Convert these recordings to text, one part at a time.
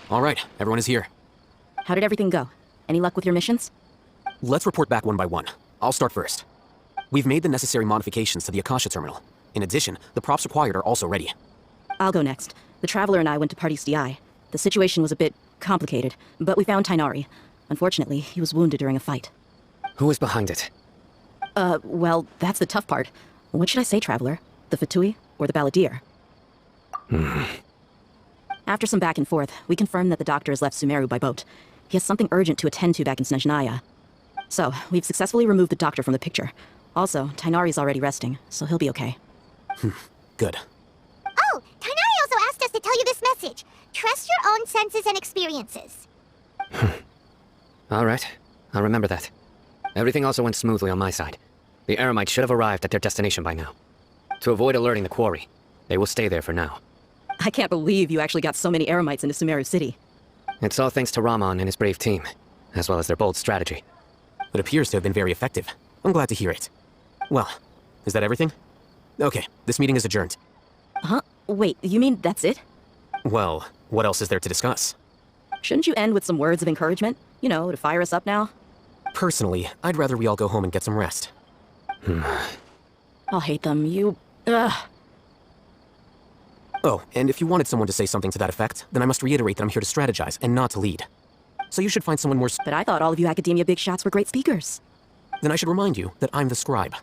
All right, everyone is here. How did everything go? Any luck with your missions? Let's report back one by one. I'll start first. We've made the necessary modifications to the Akasha terminal. In addition, the props required are also ready. I'll go next. The Traveler and I went to Party's DI. The situation was a bit complicated, but we found Tainari. Unfortunately, he was wounded during a fight. Who is behind it? Well, that's the tough part. What should I say, Traveler? The Fatui or the Balladeer? After some back and forth, we confirmed that the doctor has left Sumeru by boat. He has something urgent to attend to back in Snezhnaya. So, we've successfully removed the doctor from the picture. Also, Tainari's already resting, so he'll be okay. Good. Oh, Tainari also asked us to tell you this message. Trust your own senses and experiences. All right, I'll remember that. Everything also went smoothly on my side. The Eremites should have arrived at their destination by now. To avoid alerting the quarry, they will stay there for now. I can't believe you actually got so many Eremites into Sumeru City. It's all thanks to Rahman and his brave team, as well as their bold strategy. It appears to have been very effective. I'm glad to hear it. Well, is that everything? Okay, this meeting is adjourned. Huh? Wait, you mean that's it? Well, what else is there to discuss? Shouldn't you end with some words of encouragement? You know, to fire us up now? Personally, I'd rather we all go home and get some rest. I'll hate them, Ugh. Oh, and if you wanted someone to say something to that effect, then I must reiterate that I'm here to strategize and not to lead. So you should find someone more But I thought all of you academia big shots were great speakers. Then I should remind you that I'm the scribe.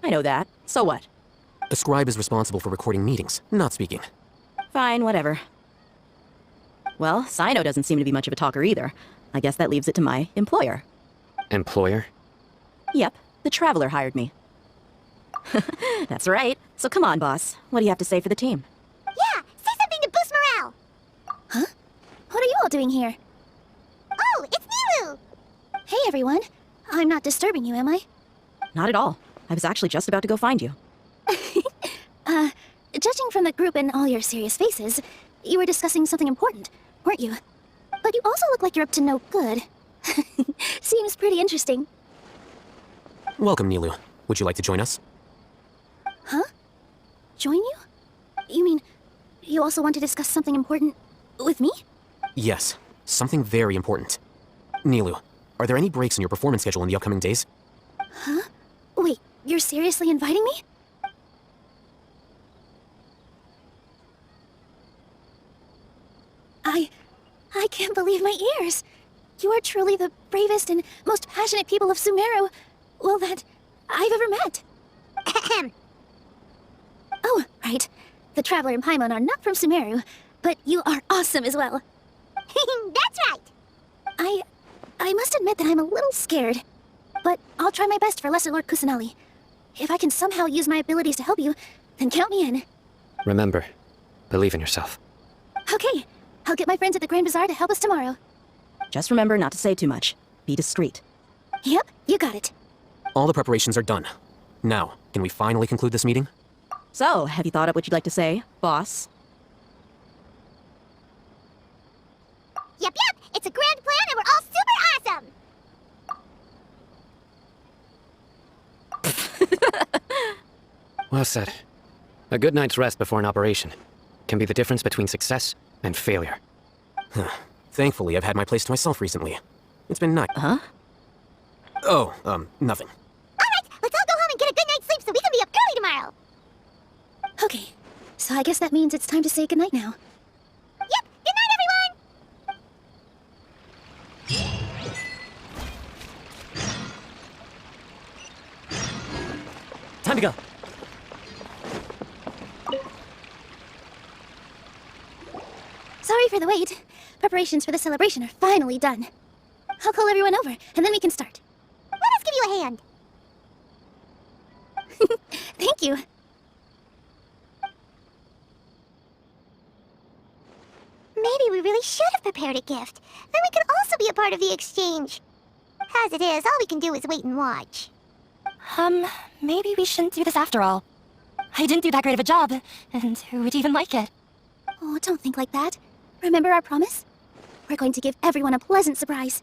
I know that. So what? A scribe is responsible for recording meetings, not speaking. Fine, whatever. Well, Sino doesn't seem to be much of a talker either. I guess that leaves it to my employer. Employer? Yep, the Traveler hired me. That's right. So come on, boss. What do you have to say for the team? Yeah, say something to boost morale. Huh? What are you all doing here? Oh, it's Nilu! Hey, everyone. I'm not disturbing you, am I? Not at all. I was actually just about to go find you. Judging from the group and all your serious faces, you were discussing something important, weren't you? But you also look like you're up to no good. Seems pretty interesting. Welcome, Nilu. Would you like to join us? Huh? Join you? You mean, you also want to discuss something important with me? Yes, something very important. Nilu, are there any breaks in your performance schedule in the upcoming days? Huh? Wait, you're seriously inviting me? I can't believe my ears. You are truly the bravest and most passionate people of Sumeru, well, that I've ever met. Ahem. Oh, right. The Traveler and Paimon are not from Sumeru, but you are awesome as well. That's right. I must admit that I'm a little scared. But I'll try my best for Lesser Lord Kusanali. If I can somehow use my abilities to help you, then count me in. Remember, believe in yourself. Okay, I'll get my friends at the Grand Bazaar to help us tomorrow. Just remember not to say too much. Be discreet. Yep, you got it. All the preparations are done. Now, can we finally conclude this meeting? So, have you thought up what you'd like to say, boss? Yep, it's a grand plan and we're all super awesome! Well said. A good night's rest before an operation can be the difference between success and failure. Thankfully, I've had my place to myself recently. It's been nice. Huh? Oh, nothing. Alright, let's all go home and get a good night's sleep so we can be up early tomorrow! Okay, so I guess that means it's time to say goodnight now. Yep, good night, everyone! Time to go. Sorry for the wait. Preparations for the celebration are finally done. I'll call everyone over, and then we can start. Let us give you a hand. Thank you. Maybe we really should have prepared a gift. Then we could also be a part of the exchange. As it is, all we can do is wait and watch. Maybe we shouldn't do this after all. I didn't do that great of a job, and who would even like it? Oh, don't think like that. Remember our promise? We're going to give everyone a pleasant surprise.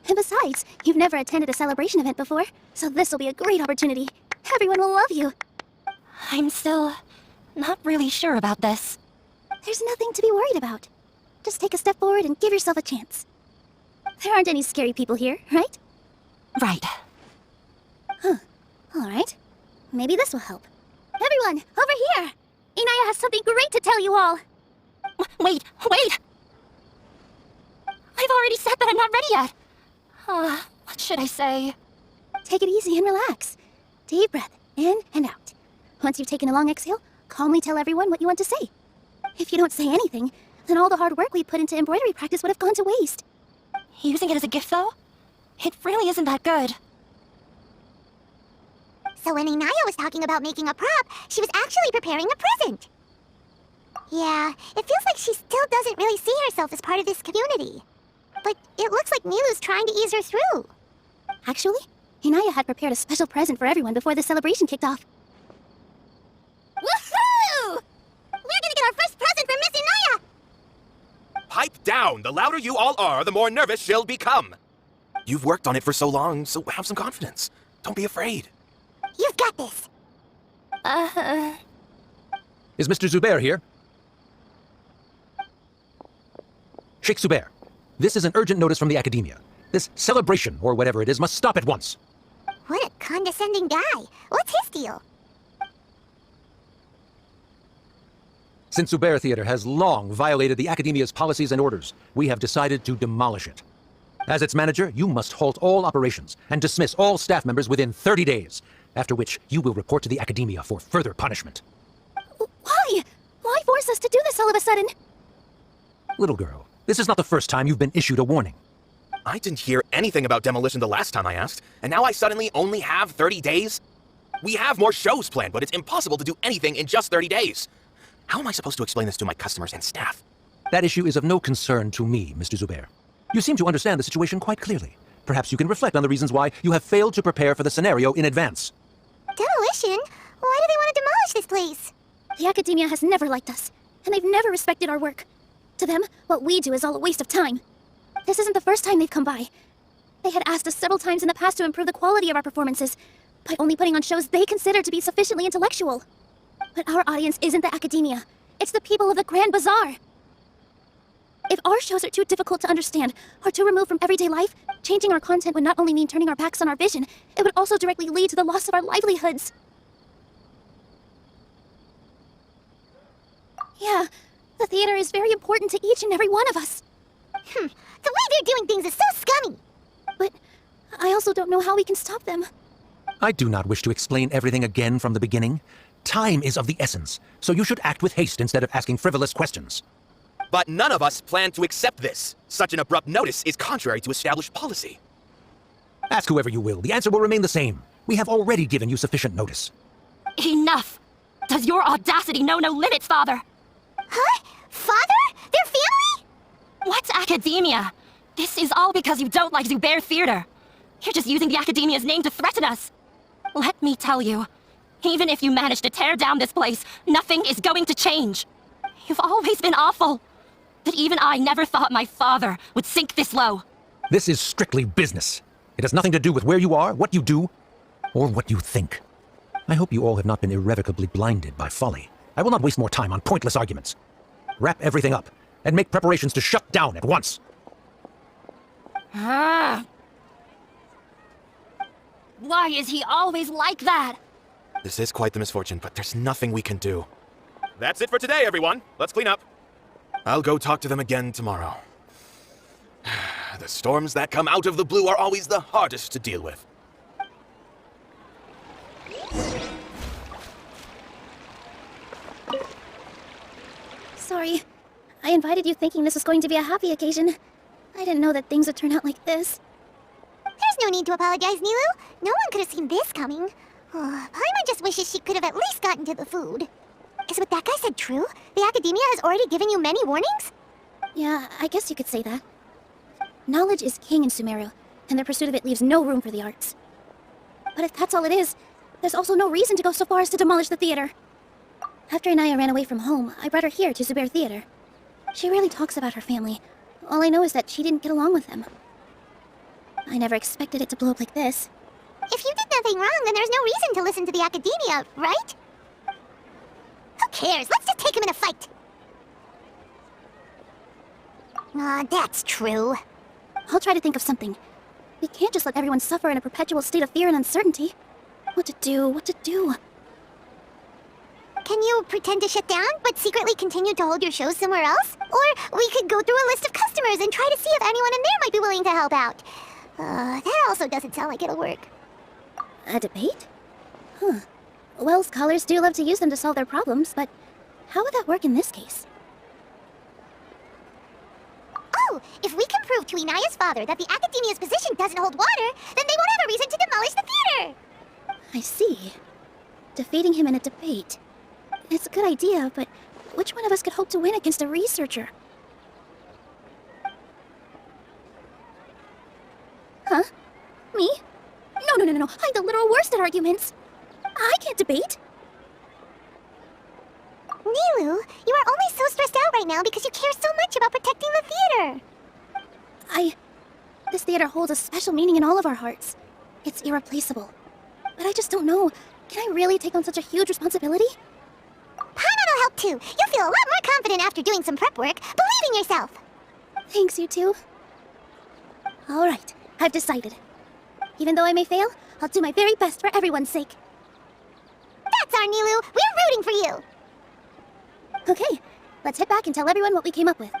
And besides, you've never attended a celebration event before, so this will be a great opportunity. Everyone will love you. I'm still not really sure about this. There's nothing to be worried about. Just take a step forward and give yourself a chance. There aren't any scary people here, right? Right. Alright. Maybe this will help. Everyone, over here! Inaya has something great to tell you all! Wait! I've already said that I'm not ready yet. What should I say? Take it easy and relax. Deep breath, in and out. Once you've taken a long exhale, calmly tell everyone what you want to say. If you don't say anything, then all the hard work we put into embroidery practice would have gone to waste. Using it as a gift, though? It really isn't that good. So when Inaya was talking about making a prop, she was actually preparing a present. Yeah, it feels like she still doesn't really see herself as part of this community. But it looks like Nilou's trying to ease her through. Actually, Inaya had prepared a special present for everyone before the celebration kicked off. Woohoo! We're gonna get our first present from Miss Inaya! Pipe down! The louder you all are, the more nervous she'll become. You've worked on it for so long, so have some confidence. Don't be afraid. You've got this. Is Mr. Zubair here? Sheikh Zubair, this is an urgent notice from the Academia. This celebration, or whatever it is, must stop at once. What a condescending guy. What's his deal? Since Zubair Theater has long violated the Academia's policies and orders, we have decided to demolish it. As its manager, you must halt all operations and dismiss all staff members within 30 days, after which you will report to the Academia for further punishment. Why? Why force us to do this all of a sudden? Little girl, this is not the first time you've been issued a warning. I didn't hear anything about demolition the last time I asked, and now I suddenly only have 30 days? We have more shows planned, but it's impossible to do anything in just 30 days. How am I supposed to explain this to my customers and staff? That issue is of no concern to me, Mr. Zubair. You seem to understand the situation quite clearly. Perhaps you can reflect on the reasons why you have failed to prepare for the scenario in advance. Demolition? Why do they want to demolish this place? The Academia has never liked us, and they've never respected our work. To them, what we do is all a waste of time. This isn't the first time they've come by. They had asked us several times in the past to improve the quality of our performances by only putting on shows they consider to be sufficiently intellectual. But our audience isn't the Academia. It's the people of the Grand Bazaar. If our shows are too difficult to understand or too removed from everyday life, changing our content would not only mean turning our backs on our vision, it would also directly lead to the loss of our livelihoods. Yeah, the theater is very important to each and every one of us. The way they're doing things is so scummy. But I also don't know how we can stop them. I do not wish to explain everything again from the beginning. Time is of the essence, so you should act with haste instead of asking frivolous questions. But none of us plan to accept this. Such an abrupt notice is contrary to established policy. Ask whoever you will, the answer will remain the same. We have already given you sufficient notice. Enough! Does your audacity know no limits, Father? Huh? Father? Their family? What's academia? This is all because you don't like Zubair Theater. You're just using the Academia's name to threaten us. Let me tell you, even if you manage to tear down this place, nothing is going to change. You've always been awful. But even I never thought my father would sink this low. This is strictly business. It has nothing to do with where you are, what you do, or what you think. I hope you all have not been irrevocably blinded by folly. I will not waste more time on pointless arguments. Wrap everything up, and make preparations to shut down at once. Why is he always like that? This is quite the misfortune, but there's nothing we can do. That's it for today, everyone. Let's clean up. I'll go talk to them again tomorrow. The storms that come out of the blue are always the hardest to deal with. Sorry. I invited you thinking this was going to be a happy occasion. I didn't know that things would turn out like this. There's no need to apologize, Nilou. No one could have seen this coming. Paimon just wishes she could have at least gotten to the food. Is what that guy said true? The Academia has already given you many warnings? Yeah, I guess you could say that. Knowledge is king in Sumeru, and their pursuit of it leaves no room for the arts. But if that's all it is, there's also no reason to go so far as to demolish the theater. After Inaya ran away from home, I brought her here to Zubair Theater. She rarely talks about her family. All I know is that she didn't get along with them. I never expected it to blow up like this. If you did nothing wrong, then there's no reason to listen to the Academia, right? Who cares? Let's just take him in a fight. That's true. I'll try to think of something. We can't just let everyone suffer in a perpetual state of fear and uncertainty. What to do? Can you pretend to shut down, but secretly continue to hold your shows somewhere else? Or we could go through a list of customers and try to see if anyone in there might be willing to help out. That also doesn't sound like it'll work. A debate? Huh. Well, scholars do love to use them to solve their problems, but how would that work in this case? Oh, if we can prove to Inaya's father that the Academia's position doesn't hold water, then they won't have a reason to demolish the theater! I see. Defeating him in a debate. It's a good idea, but which one of us could hope to win against a researcher? Huh? Me? No. I'm the literal worst at arguments. I can't debate. Nilu, you are only so stressed out right now because you care so much about protecting the theater. This theater holds a special meaning in all of our hearts. It's irreplaceable. But I just don't know. Can I really take on such a huge responsibility? Paimon will help too. You'll feel a lot more confident after doing some prep work. Believe in yourself. Thanks, you two. All right, I've decided. Even though I may fail, I'll do my very best for everyone's sake. That's our Nilu. We're rooting for you. Okay, let's head back and tell everyone what we came up with.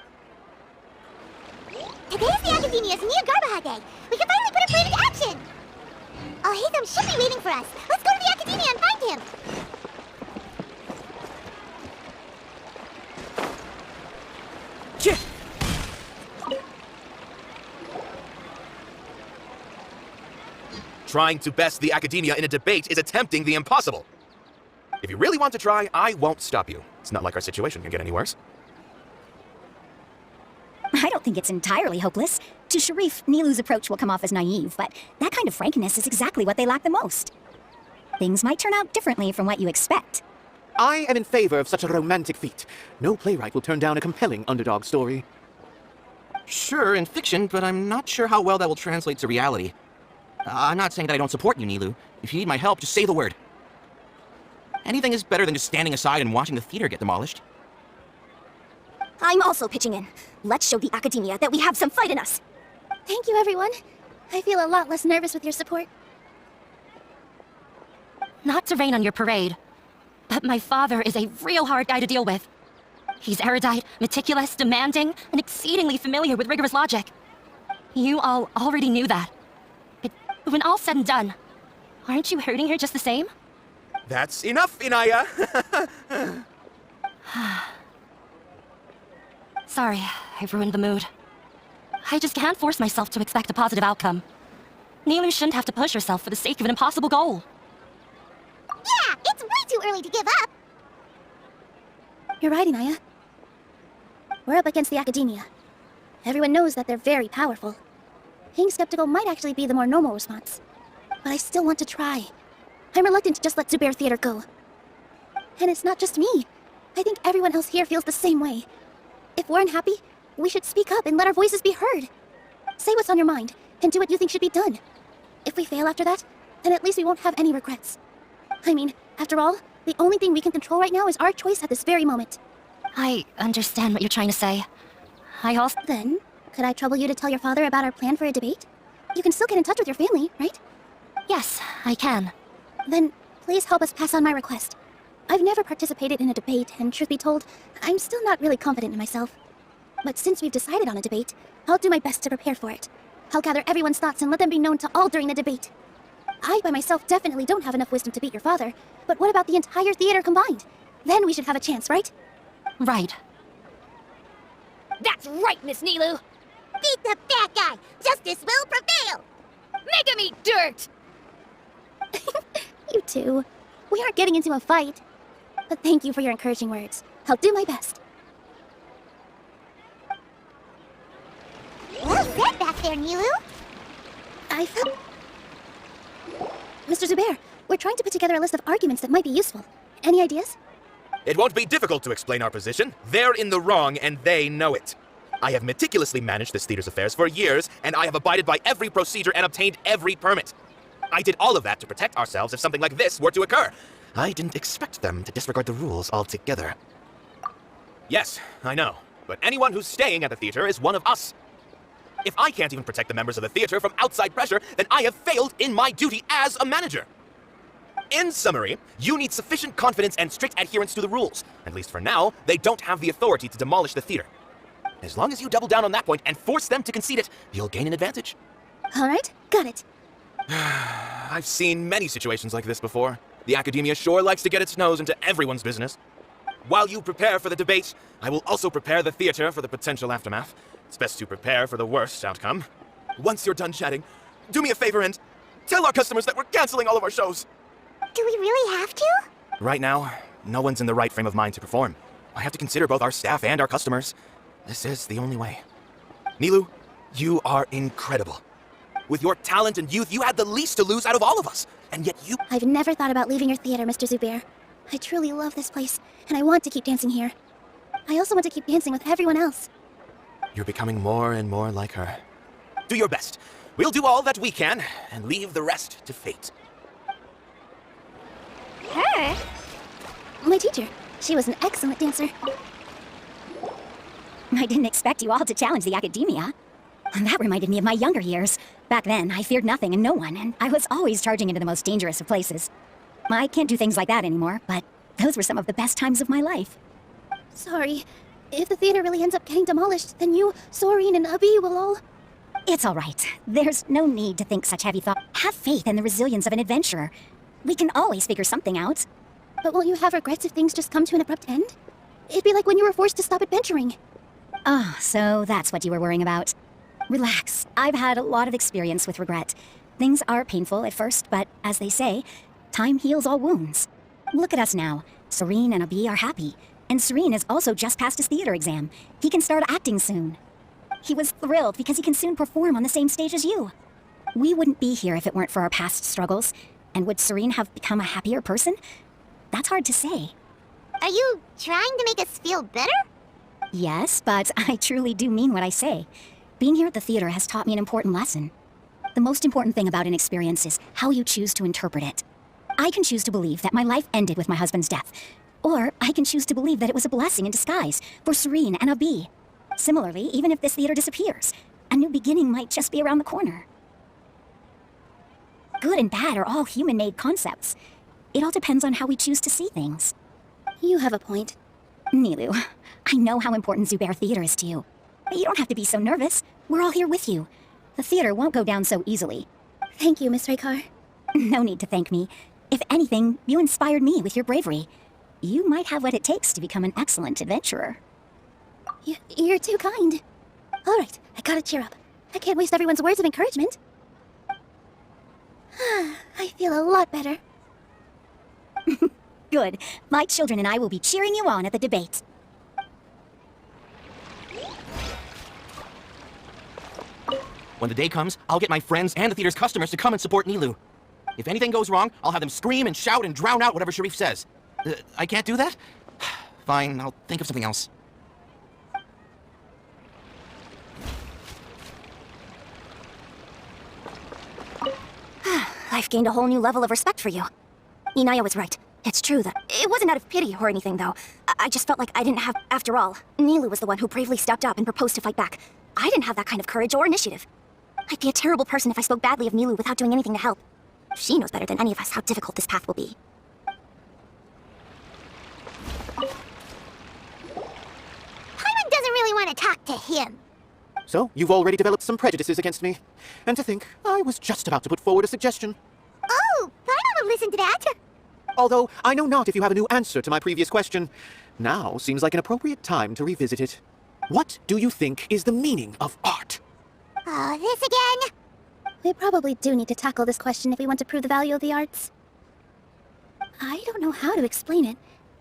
Today is the Academia's Nia Garbaha Day. We can finally put a plan into action. Alhaitham should be waiting for us. Let's go to the Academia and find him. Trying to best the Academia in a debate is attempting the impossible. If you really want to try, I won't stop you. It's not like our situation can get any worse. I don't think it's entirely hopeless. To Sharif, Nilu's approach will come off as naive, but that kind of frankness is exactly what they lack the most. Things might turn out differently from what you expect. I am in favor of such a romantic feat. No playwright will turn down a compelling underdog story. Sure, in fiction, but I'm not sure how well that will translate to reality. I'm not saying that I don't support you, Nilu. If you need my help, just say the word. Anything is better than just standing aside and watching the theater get demolished. I'm also pitching in. Let's show the Academia that we have some fight in us. Thank you, everyone. I feel a lot less nervous with your support. Not to rain on your parade, but my father is a real hard guy to deal with. He's erudite, meticulous, demanding, and exceedingly familiar with rigorous logic. You all already knew that. But when all's said and done, aren't you hurting her just the same? That's enough, Inaya! Sorry, I ruined the mood. I just can't force myself to expect a positive outcome. Nilu shouldn't have to push herself for the sake of an impossible goal. Yeah, it's way too early to give up. You're right, Inaya. We're up against the Academia. Everyone knows that they're very powerful. Being skeptical might actually be the more normal response. But I still want to try. I'm reluctant to just let Zubair Theater go. And it's not just me. I think everyone else here feels the same way. If we're unhappy, we should speak up and let our voices be heard. Say what's on your mind, and do what you think should be done. If we fail after that, then at least we won't have any regrets. I mean, after all, the only thing we can control right now is our choice at this very moment. I understand what you're trying to say. I also... Then, could I trouble you to tell your father about our plan for a debate? You can still get in touch with your family, right? Yes, I can. Then, please help us pass on my request. I've never participated in a debate, and truth be told, I'm still not really confident in myself. But since we've decided on a debate, I'll do my best to prepare for it. I'll gather everyone's thoughts and let them be known to all during the debate. I, by myself, definitely don't have enough wisdom to beat your father, but what about the entire theater combined? Then we should have a chance, right? Right. That's right, Miss Nilu! Beat the bad guy! Justice will prevail! Make him eat dirt! You two. We aren't getting into a fight. But thank you for your encouraging words. I'll do my best. Well said back there, Nilu. I felt... Mr. Zubair, we're trying to put together a list of arguments that might be useful. Any ideas? It won't be difficult to explain our position. They're in the wrong, and they know it. I have meticulously managed this theater's affairs for years, and I have abided by every procedure and obtained every permit. I did all of that to protect ourselves if something like this were to occur. I didn't expect them to disregard the rules altogether. Yes, I know. But anyone who's staying at the theater is one of us. If I can't even protect the members of the theater from outside pressure, then I have failed in my duty as a manager. In summary, you need sufficient confidence and strict adherence to the rules. At least for now, they don't have the authority to demolish the theater. As long as you double down on that point and force them to concede it, you'll gain an advantage. All right, got it. I've seen many situations like this before. The academia sure likes to get its nose into everyone's business. While you prepare for the debate, I will also prepare the theater for the potential aftermath. It's best to prepare for the worst outcome. Once you're done chatting, do me a favor and tell our customers that we're canceling all of our shows. Do we really have to? Right now, no one's in the right frame of mind to perform. I have to consider both our staff and our customers. This is the only way. Nilou, you are incredible. With your talent and youth, you had the least to lose out of all of us. And yet you... I've never thought about leaving your theater, Mr. Zubair. I truly love this place, and I want to keep dancing here. I also want to keep dancing with everyone else. You're becoming more and more like her. Do your best. We'll do all that we can, and leave the rest to fate. Her? My teacher. She was an excellent dancer. I didn't expect you all to challenge the academia. That reminded me of my younger years. Back then, I feared nothing and no one, and I was always charging into the most dangerous of places. I can't do things like that anymore, but those were some of the best times of my life. Sorry. If the theater really ends up getting demolished, then you, Soren, and Abi will all... It's all right. There's no need to think such heavy thought. Have faith in the resilience of an adventurer. We can always figure something out. But won't you have regrets if things just come to an abrupt end? It'd be like when you were forced to stop adventuring. Oh, so that's what you were worrying about. Relax. I've had a lot of experience with regret. Things are painful at first, but as they say, time heals all wounds. Look at us now. Serene and Abi are happy. And Serene has also just passed his theater exam. He can start acting soon. He was thrilled because he can soon perform on the same stage as you. We wouldn't be here if it weren't for our past struggles. And would Serene have become a happier person? That's hard to say. Are you trying to make us feel better? Yes, but I truly do mean what I say. Being here at the theater has taught me an important lesson. The most important thing about an experience is how you choose to interpret it. I can choose to believe that my life ended with my husband's death. Or I can choose to believe that it was a blessing in disguise for Serene and Abi. Similarly, even if this theater disappears, a new beginning might just be around the corner. Good and bad are all human-made concepts. It all depends on how we choose to see things. You have a point. Nilou, I know how important Zubair Theater is to you. But you don't have to be so nervous. We're all here with you. The theater won't go down so easily. Thank you, Miss Raykar. No need to thank me. If anything, you inspired me with your bravery. You might have what it takes to become an excellent adventurer. You're too kind. All right, I gotta cheer up. I can't waste everyone's words of encouragement. I feel a lot better. Good. My children and I will be cheering you on at the debate. When the day comes, I'll get my friends and the theater's customers to come and support Nilou. If anything goes wrong, I'll have them scream and shout and drown out whatever Sharif says. I can't do that? Fine, I'll think of something else. I've gained a whole new level of respect for you. Inaya was right. It's true that it wasn't out of pity or anything, though. I just felt like I didn't have... After all, Nilou was the one who bravely stepped up and proposed to fight back. I didn't have that kind of courage or initiative. I'd be a terrible person if I spoke badly of Nilou without doing anything to help. She knows better than any of us how difficult this path will be. Paimon doesn't really want to talk to him. So, you've already developed some prejudices against me. And to think, I was just about to put forward a suggestion. Oh, Paimon will listen to that. Although, I know not if you have a new answer to my previous question. Now seems like an appropriate time to revisit it. What do you think is the meaning of art? Oh, this again? We probably do need to tackle this question if we want to prove the value of the arts. I don't know how to explain it,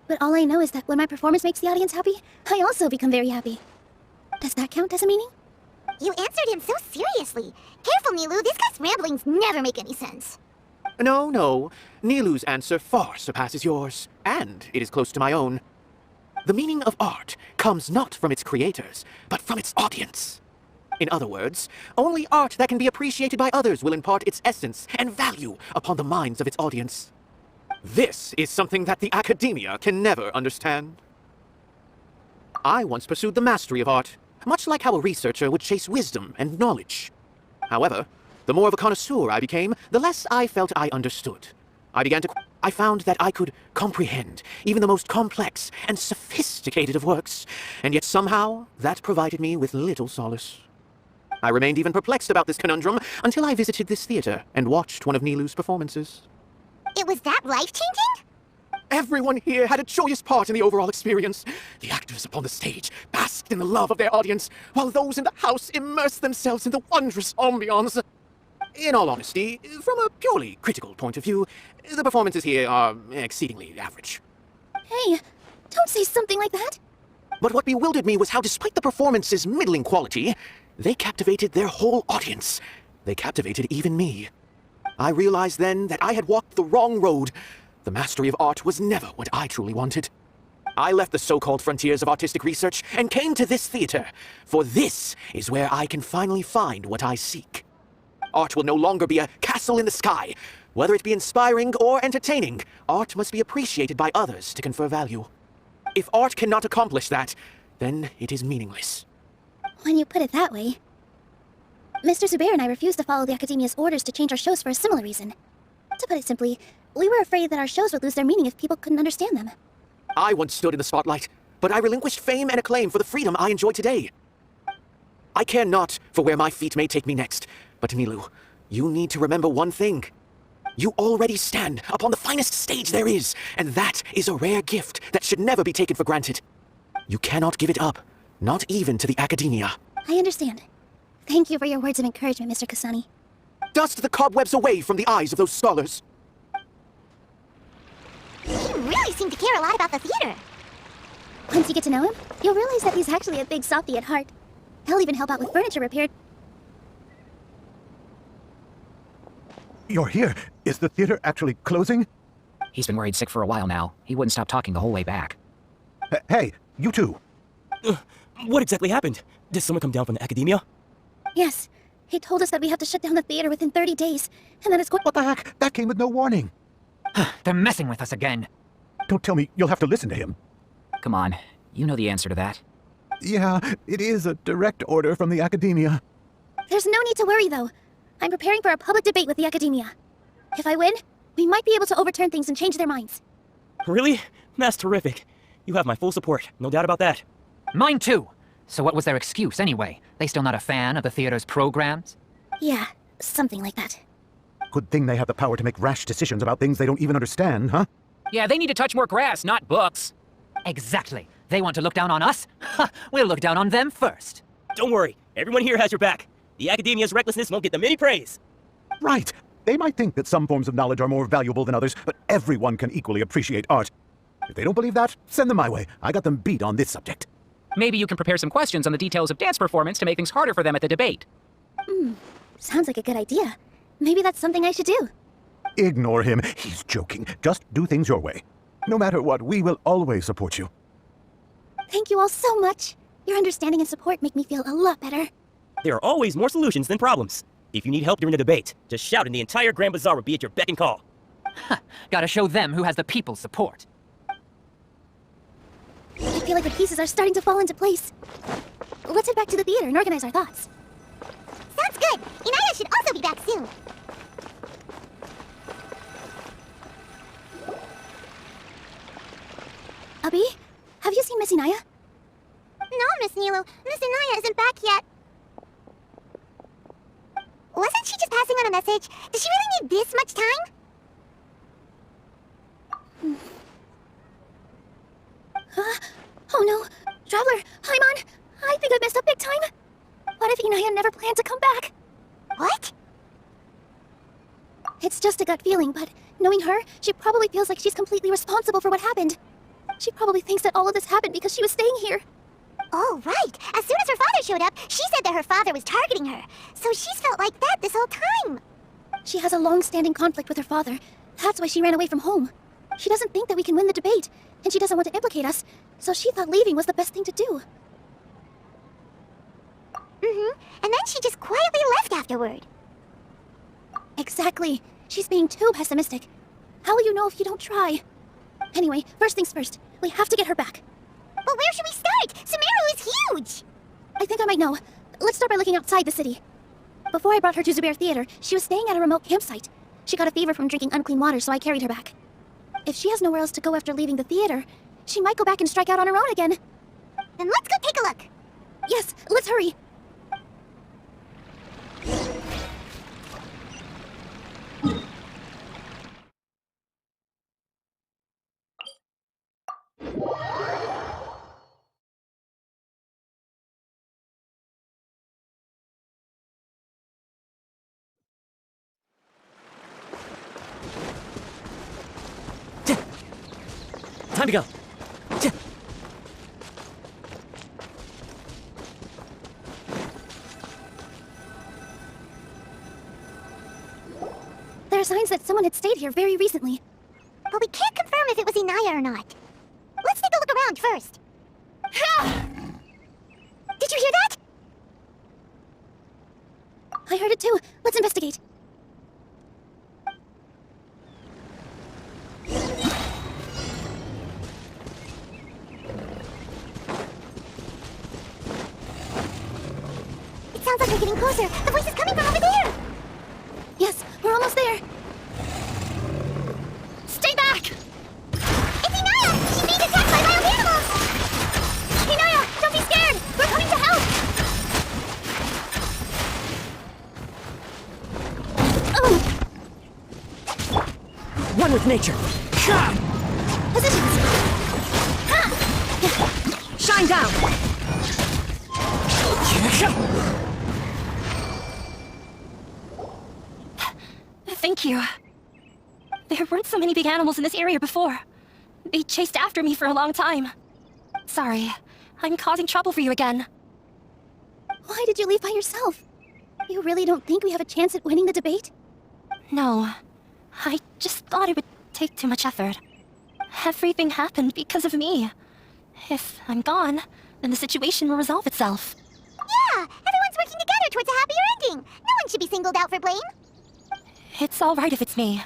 but all I know is that when my performance makes the audience happy, I also become very happy. Does that count as a meaning? You answered him so seriously. Careful, Nilou, this guy's ramblings never make any sense. No. Nilou's answer far surpasses yours, and it is close to my own. The meaning of art comes not from its creators, but from its audience. In other words, only art that can be appreciated by others will impart its essence and value upon the minds of its audience. This is something that the academia can never understand. I once pursued the mastery of art, much like how a researcher would chase wisdom and knowledge. However, the more of a connoisseur I became, the less I felt I understood. I found that I could comprehend even the most complex and sophisticated of works, and yet somehow that provided me with little solace. I remained even perplexed about this conundrum until I visited this theater and watched one of Nilu's performances. It was that life-changing? Everyone here had a joyous part in the overall experience. The actors upon the stage basked in the love of their audience, while those in the house immersed themselves in the wondrous ambiance. In all honesty, from a purely critical point of view, the performances here are exceedingly average. Hey, don't say something like that. But what bewildered me was how, despite the performance's middling quality, they captivated their whole audience. They captivated even me. I realized then that I had walked the wrong road. The mastery of art was never what I truly wanted. I left the so-called frontiers of artistic research and came to this theater, for this is where I can finally find what I seek. Art will no longer be a castle in the sky. Whether it be inspiring or entertaining, art must be appreciated by others to confer value. If art cannot accomplish that, then it is meaningless. When you put it that way. Mr. Zubair and I refused to follow the Academia's orders to change our shows for a similar reason. To put it simply, we were afraid that our shows would lose their meaning if people couldn't understand them. I once stood in the spotlight, but I relinquished fame and acclaim for the freedom I enjoy today. I care not for where my feet may take me next, but Nilu, you need to remember one thing. You already stand upon the finest stage there is, and that is a rare gift that should never be taken for granted. You cannot give it up, not even to the Academia. I understand. Thank you for your words of encouragement, Mr. Kasani. Dust the cobwebs away from the eyes of those scholars. He really seemed to care a lot about the theater. Once you get to know him, you'll realize that he's actually a big softie at heart. He'll even help out with furniture repair. You're here. Is the theater actually closing? He's been worried sick for a while now. He wouldn't stop talking the whole way back. Hey, you two. What exactly happened? Did someone come down from the Academia? Yes. He told us that we have to shut down the theater within 30 days, and that it's going— What the heck? That came with no warning. They're messing with us again. Don't tell me you'll have to listen to him. Come on, you know the answer to that. Yeah, it is a direct order from the Academia. There's no need to worry, though. I'm preparing for a public debate with the Academia. If I win, we might be able to overturn things and change their minds. Really? That's terrific. You have my full support, no doubt about that. Mine too! So what was their excuse anyway? They still not a fan of the theater's programs? Yeah, something like that. Good thing they have the power to make rash decisions about things they don't even understand, huh? Yeah, they need to touch more grass, not books. Exactly. They want to look down on us? We'll look down on them first. Don't worry, everyone here has your back. The Academia's recklessness won't get them any praise. Right. They might think that some forms of knowledge are more valuable than others, but everyone can equally appreciate art. If they don't believe that, send them my way. I got them beat on this subject. Maybe you can prepare some questions on the details of dance performance to make things harder for them at the debate. Sounds like a good idea. Maybe that's something I should do. Ignore him. He's joking. Just do things your way. No matter what, we will always support you. Thank you all so much. Your understanding and support make me feel a lot better. There are always more solutions than problems. If you need help during the debate, just shout and the entire Grand Bazaar will be at your beck and call. Gotta show them who has the people's support. I feel like the pieces are starting to fall into place. Let's head back to the theater and organize our thoughts. Sounds good. Inaya should also be back soon. Abi, have you seen Miss Inaya? No, Miss Nilu. Miss Inaya isn't back yet. Wasn't she just passing on a message? Does she really need this much time? Oh no. Traveler, Paimon, I think I messed up big time. What if Inaya never planned to come back? What? It's just a gut feeling, but knowing her, she probably feels like she's completely responsible for what happened. She probably thinks that all of this happened because she was staying here. Oh, right. As soon as her father showed up, she said that her father was targeting her. So she's felt like that this whole time. She has a long-standing conflict with her father. That's why she ran away from home. She doesn't think that we can win the debate, and she doesn't want to implicate us, so she thought leaving was the best thing to do. And then she just quietly left afterward. Exactly. She's being too pessimistic. How will you know if you don't try? Anyway, first things first. We have to get her back. But where should we start? Sumeru is huge! I think I might know. Let's start by looking outside the city. Before I brought her to Zubair Theater, she was staying at a remote campsite. She got a fever from drinking unclean water, so I carried her back. If she has nowhere else to go after leaving the theater, she might go back and strike out on her own again. Then let's go take a look. Yes, let's hurry. Time to go. There are signs that someone had stayed here very recently. But we can't confirm if it was Inaya or not. Let's take a look around first. Did you hear that? I heard it too. Let's investigate. It sounds like we're getting closer. The voice is coming from over there. Yes, we're almost there. Stay back! It's Inaya! She's being attacked by wild animals! Inaya, don't be scared! We're coming to help! One with nature. Positions! Shine down! Thank you. There weren't so many big animals in this area before. They chased after me for a long time. Sorry, I'm causing trouble for you again. Why did you leave by yourself? You really don't think we have a chance at winning the debate? No, I just thought it would take too much effort. Everything happened because of me. If I'm gone, then the situation will resolve itself. Yeah, everyone's working together towards a happier ending. No one should be singled out for blame. It's all right if it's me.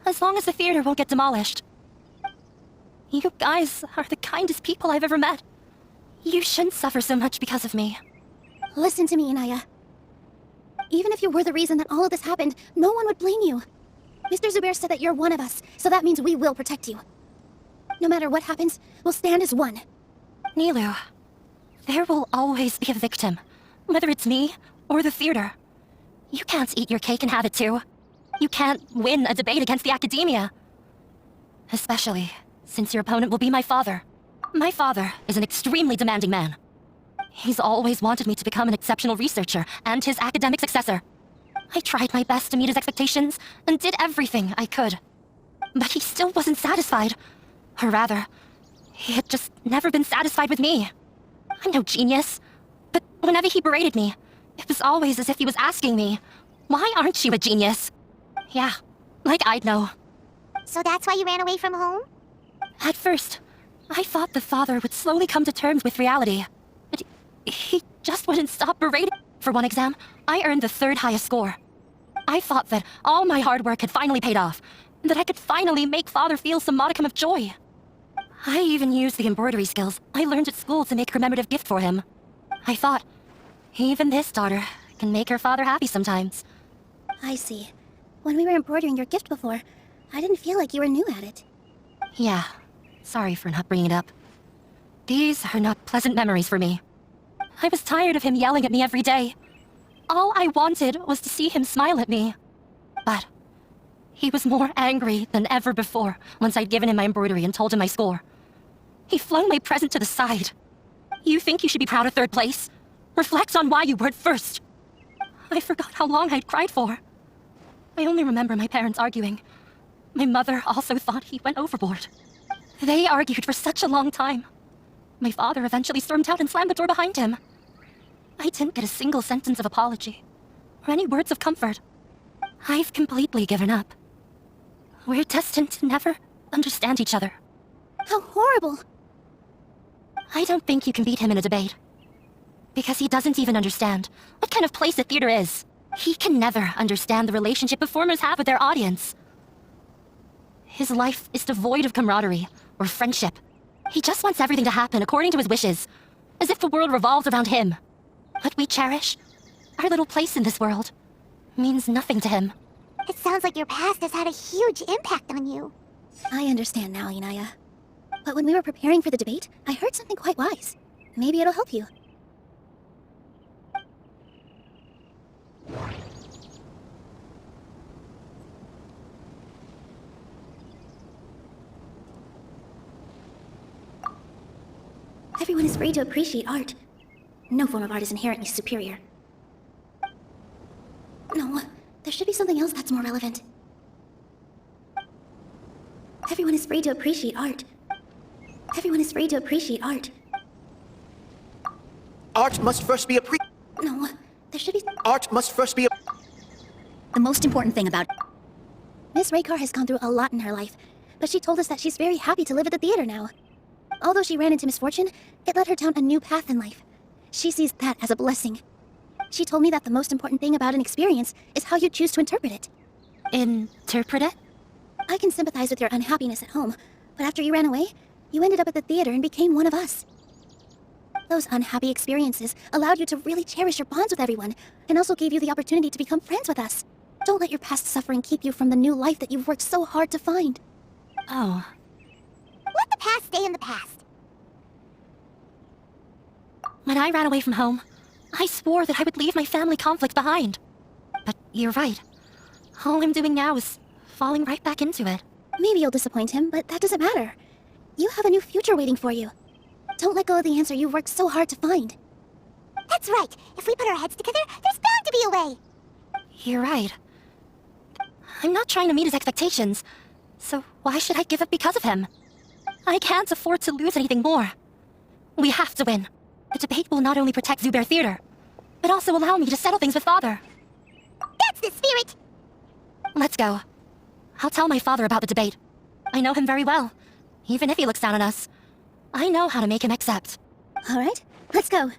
As long as the theater won't get demolished. You guys are the kindest people I've ever met. You shouldn't suffer so much because of me. Listen to me, Inaya. Even if you were the reason that all of this happened, no one would blame you. Mr. Zubair said that you're one of us, so that means we will protect you. No matter what happens, we'll stand as one. Nilu, there will always be a victim, whether it's me or the theater. You can't eat your cake and have it too. You can't win a debate against the academia. Especially since your opponent will be my father. My father is an extremely demanding man. He's always wanted me to become an exceptional researcher and his academic successor. I tried my best to meet his expectations and did everything I could. But he still wasn't satisfied. Or rather, he had just never been satisfied with me. I'm no genius, but whenever he berated me, it was always as if he was asking me, why aren't you a genius? Yeah, like I'd know. So that's why you ran away from home? At first, I thought the father would slowly come to terms with reality. But he just wouldn't stop berating. For one exam, I earned the third highest score. I thought that all my hard work had finally paid off, and that I could finally make father feel some modicum of joy. I even used the embroidery skills I learned at school to make a commemorative gift for him. I thought, even this daughter can make her father happy sometimes. I see. When we were embroidering your gift before, I didn't feel like you were new at it. Yeah, sorry for not bringing it up. These are not pleasant memories for me. I was tired of him yelling at me every day. All I wanted was to see him smile at me. But he was more angry than ever before once I'd given him my embroidery and told him my score. He flung my present to the side. You think you should be proud of third place? Reflect on why you weren't first. I forgot how long I'd cried for. I only remember my parents arguing. My mother also thought he went overboard. They argued for such a long time. My father eventually stormed out and slammed the door behind him. I didn't get a single sentence of apology, or any words of comfort. I've completely given up. We're destined to never understand each other. How horrible! I don't think you can beat him in a debate. Because he doesn't even understand what kind of place the theater is. He can never understand the relationship performers have with their audience. His life is devoid of camaraderie or friendship. He just wants everything to happen according to his wishes, as if the world revolves around him. What we cherish, our little place in this world, means nothing to him. It sounds like your past has had a huge impact on you. I understand now, Inaya. But when we were preparing for the debate, I heard something quite wise. Maybe it'll help you. Everyone is free to appreciate art. No form of art is inherently superior. No, there should be something else that's more relevant. Everyone is free to appreciate art. Everyone is free to appreciate art. Art must first be No, there should be... Art must first be The most important thing about... Miss Raykar has gone through a lot in her life, but she told us that she's very happy to live at the theater now. Although she ran into misfortune, it led her down a new path in life. She sees that as a blessing. She told me that the most important thing about an experience is how you choose to interpret it. Interpret it? I can sympathize with your unhappiness at home, but after you ran away, you ended up at the theater and became one of us. Those unhappy experiences allowed you to really cherish your bonds with everyone, and also gave you the opportunity to become friends with us. Don't let your past suffering keep you from the new life that you've worked so hard to find. Oh. Let the past stay in the past. When I ran away from home, I swore that I would leave my family conflict behind. But you're right. All I'm doing now is falling right back into it. Maybe you'll disappoint him, but that doesn't matter. You have a new future waiting for you. Don't let go of the answer you worked so hard to find. That's right. If we put our heads together, there's bound to be a way. You're right. I'm not trying to meet his expectations, so why should I give up because of him? I can't afford to lose anything more. We have to win. The debate will not only protect Zubair Theater, but also allow me to settle things with Father. That's the spirit! Let's go. I'll tell my father about the debate. I know him very well. Even if he looks down on us, I know how to make him accept. All right, let's go.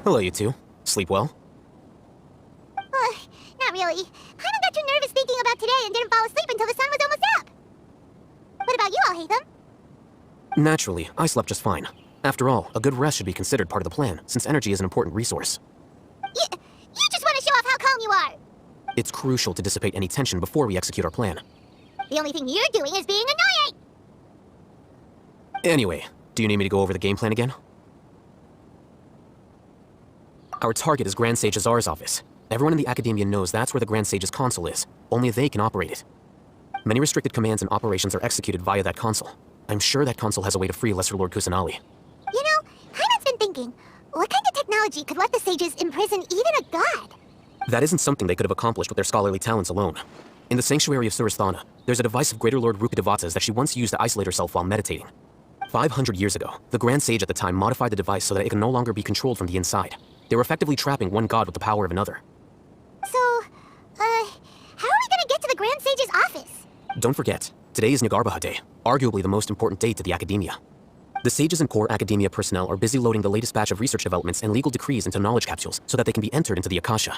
Hello, you two. Sleep well? Not really. Paimon got too nervous thinking about today and didn't fall asleep until the sun was almost up. What about you all, Hatham? Naturally, I slept just fine. After all, a good rest should be considered part of the plan, since energy is an important resource. You just want to show off how calm you are. It's crucial to dissipate any tension before we execute our plan. The only thing you're doing is being annoying. Anyway, do you need me to go over the game plan again? Our target is Grand Sage Azar's office. Everyone in the Academia knows that's where the Grand Sage's console is. Only they can operate it. Many restricted commands and operations are executed via that console. I'm sure that console has a way to free Lesser Lord Kusanali. You know, Paimon's been thinking, what kind of technology could let the sages imprison even a god? That isn't something they could have accomplished with their scholarly talents alone. In the Sanctuary of Surasthana, there's a device of Greater Lord Rukadevata's that she once used to isolate herself while meditating. 500 years ago, the Grand Sage at the time modified the device so that it can no longer be controlled from the inside. They were effectively trapping one god with the power of another. So, how are we gonna get to the Grand Sage's office? Don't forget, today is Nagarbaha Day, arguably the most important date to the Academia. The sages and core Academia personnel are busy loading the latest batch of research developments and legal decrees into knowledge capsules so that they can be entered into the Akasha.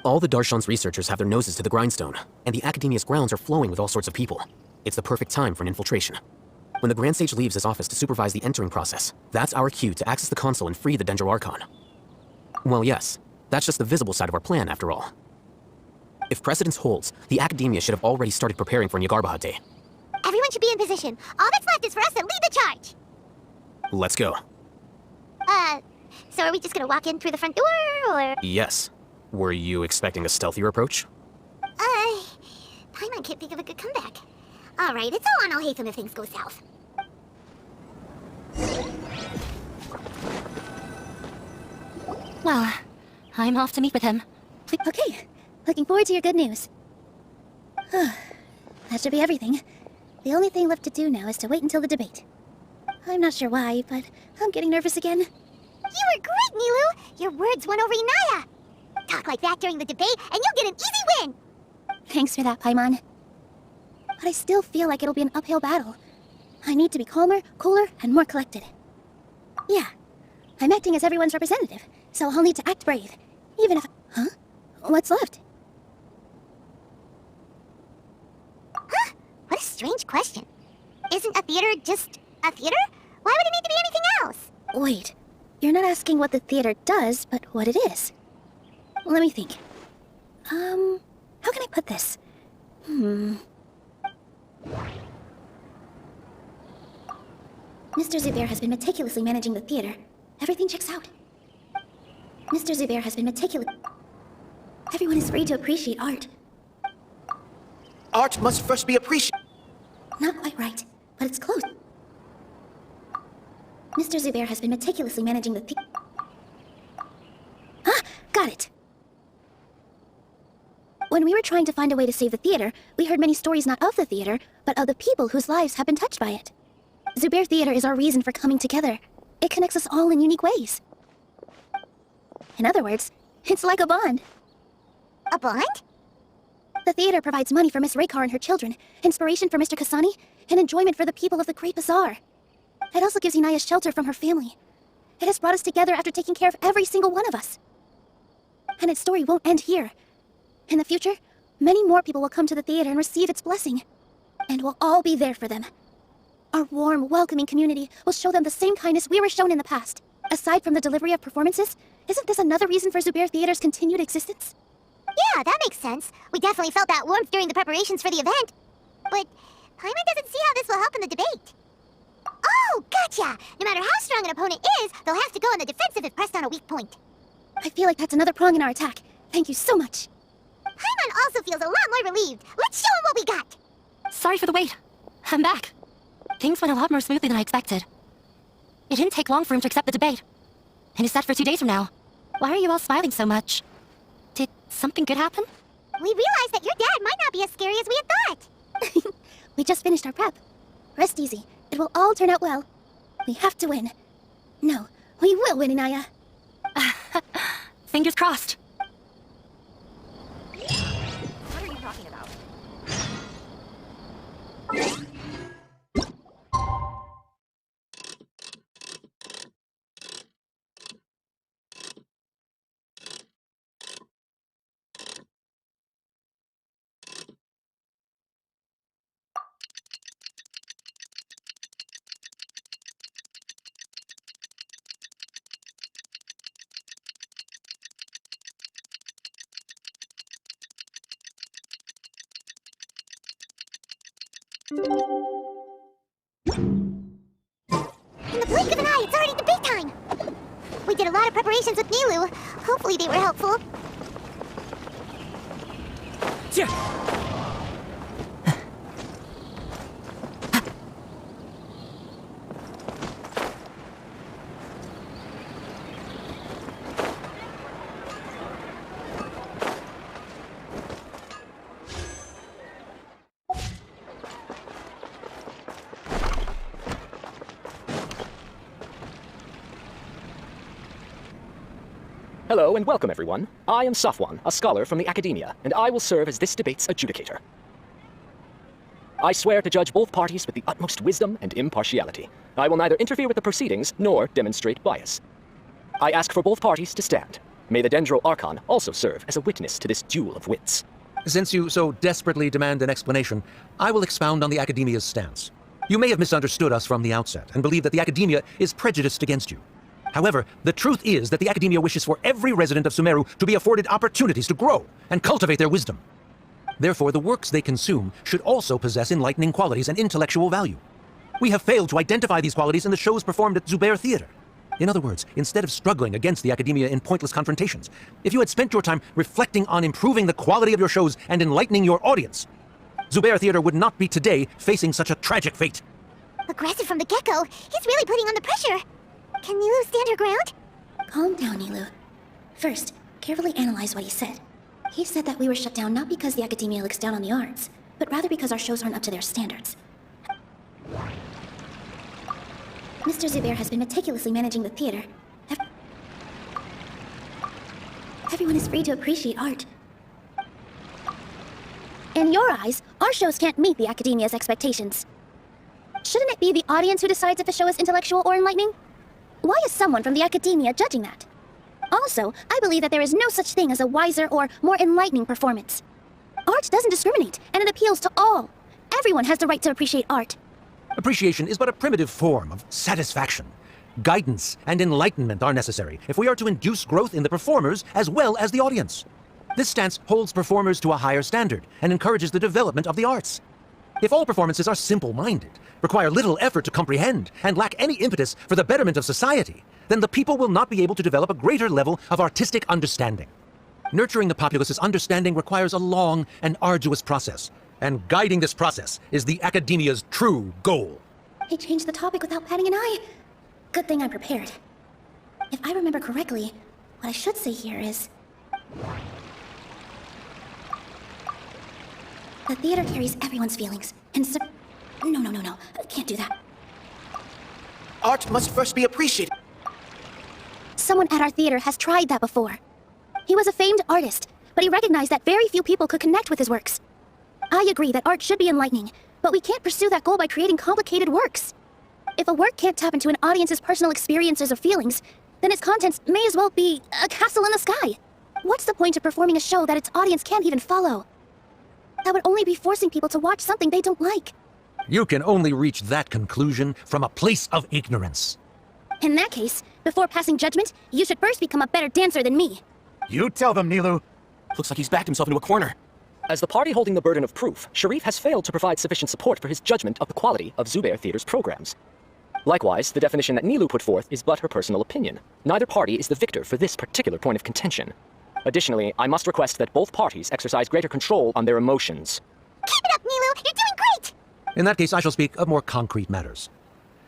All the Darshan's researchers have their noses to the grindstone, and the Academia's grounds are flowing with all sorts of people. It's the perfect time for an infiltration. When the Grand Sage leaves his office to supervise the entering process, that's our cue to access the console and free the Dendro Archon. Well, yes, that's just the visible side of our plan, after all. If precedence holds, the Academia should have already started preparing for Nagarbaha Day. Everyone should be in position. All that's left is for us to lead the charge. Let's go. So are we just gonna walk in through the front door, or...? Yes. Were you expecting a stealthier approach? Paimon can't think of a good comeback. Alright, it's all on Al-Haytham if things go south. Well, I'm off to meet with him. Okay, looking forward to your good news. That should be everything. The only thing left to do now is to wait until the debate. I'm not sure why, but I'm getting nervous again. You were great, Nilou! Your words won over Inaya! Talk like that during the debate, and you'll get an easy win! Thanks for that, Paimon. but I still feel like it'll be an uphill battle. I need to be calmer, cooler, and more collected. Yeah, I'm acting as everyone's representative, so I'll need to act brave, even if... Huh? What's left? Huh? What a strange question. Isn't a theater just a theater? Why would it need to be anything else? Wait, you're not asking what the theater does, but what it is. Let me think. How can I put this? Mr. Zubair has been meticulously managing the theater. Everything checks out. Mr. Zubair has been meticulous... Everyone is free to appreciate art. Art must first be appreciated. Not quite right, but it's close. Mr. Zubair has been meticulously managing the Ah! Got it! When we were trying to find a way to save the theater, we heard many stories not of the theater, but of the people whose lives have been touched by it. Zubair Theater is our reason for coming together. It connects us all in unique ways. In other words, it's like a bond. A bond? The theater provides money for Miss Raykar and her children, inspiration for Mr. Kasani, and enjoyment for the people of the Great Bazaar. It also gives Inaya shelter from her family. It has brought us together after taking care of every single one of us. And its story won't end here. In the future, many more people will come to the theater and receive its blessing. And we'll all be there for them. Our warm, welcoming community will show them the same kindness we were shown in the past. Aside from the delivery of performances, isn't this another reason for Zubair Theater's continued existence? Yeah, that makes sense. We definitely felt that warmth during the preparations for the event. But Paimon doesn't see how this will help in the debate. Oh, gotcha! No matter how strong an opponent is, they'll have to go on the defensive if pressed on a weak point. I feel like that's another prong in our attack. Thank you so much. Paimon also feels a lot more relieved. Let's show him what we got! Sorry for the wait. I'm back. Things went a lot more smoothly than I expected. It didn't take long for him to accept the debate. And it's set for 2 days from now. Why are you all smiling so much? Did something good happen? We realized that your dad might not be as scary as we had thought. We just finished our prep. Rest easy. It will all turn out well. We have to win. No, we will win, Inaya. Fingers crossed. What are you talking about? In the blink of an eye, it's already debate time! We did a lot of preparations with Nilu. Hopefully they were helpful. Hello and welcome, everyone. I am Safwan, a scholar from the Academia, and I will serve as this debate's adjudicator. I swear to judge both parties with the utmost wisdom and impartiality. I will neither interfere with the proceedings nor demonstrate bias. I ask for both parties to stand. May the Dendro Archon also serve as a witness to this duel of wits. Since you so desperately demand an explanation, I will expound on the Academia's stance. You may have misunderstood us from the outset and believe that the Academia is prejudiced against you. However, the truth is that the Academia wishes for every resident of Sumeru to be afforded opportunities to grow and cultivate their wisdom. Therefore, the works they consume should also possess enlightening qualities and intellectual value. We have failed to identify these qualities in the shows performed at Zubair Theater. In other words, instead of struggling against the Academia in pointless confrontations, if you had spent your time reflecting on improving the quality of your shows and enlightening your audience, Zubair Theater would not be today facing such a tragic fate. Aggressive from the get-go, he's really putting on the pressure. Can Nilu stand her ground? Calm down, Nilu. First, carefully analyze what he said. He said that we were shut down not because the Academia looks down on the arts, but rather because our shows aren't up to their standards. Mr. Zubair has been meticulously managing the theater. Everyone is free to appreciate art. In your eyes, our shows can't meet the Academia's expectations. Shouldn't it be the audience who decides if a show is intellectual or enlightening? Why is someone from the Academia judging that? Also, I believe that there is no such thing as a wiser or more enlightening performance. Art doesn't discriminate, and it appeals to all. Everyone has the right to appreciate art. Appreciation is but a primitive form of satisfaction. Guidance and enlightenment are necessary if we are to induce growth in the performers as well as the audience. This stance holds performers to a higher standard and encourages the development of the arts. If all performances are simple-minded, require little effort to comprehend, and lack any impetus for the betterment of society, then the people will not be able to develop a greater level of artistic understanding. Nurturing the populace's understanding requires a long and arduous process, and guiding this process is the Academia's true goal. He changed the topic without batting an eye. Good thing I'm prepared. If I remember correctly, what I should say here is... The theater carries everyone's feelings, and No. I can't do that. Art must first be appreciated. Someone at our theater has tried that before. He was a famed artist, but he recognized that very few people could connect with his works. I agree that art should be enlightening, but we can't pursue that goal by creating complicated works. If a work can't tap into an audience's personal experiences or feelings, then its contents may as well be a castle in the sky. What's the point of performing a show that its audience can't even follow? That would only be forcing people to watch something they don't like. You can only reach that conclusion from a place of ignorance. In that case, before passing judgment, you should first become a better dancer than me. You tell them, Nilu. Looks like he's backed himself into a corner. As the party holding the burden of proof, Sharif has failed to provide sufficient support for his judgment of the quality of Zubair Theater's programs. Likewise, the definition that Nilu put forth is but her personal opinion. Neither party is the victor for this particular point of contention. Additionally, I must request that both parties exercise greater control on their emotions. Keep it up, Nilu! You're doing great! In that case, I shall speak of more concrete matters.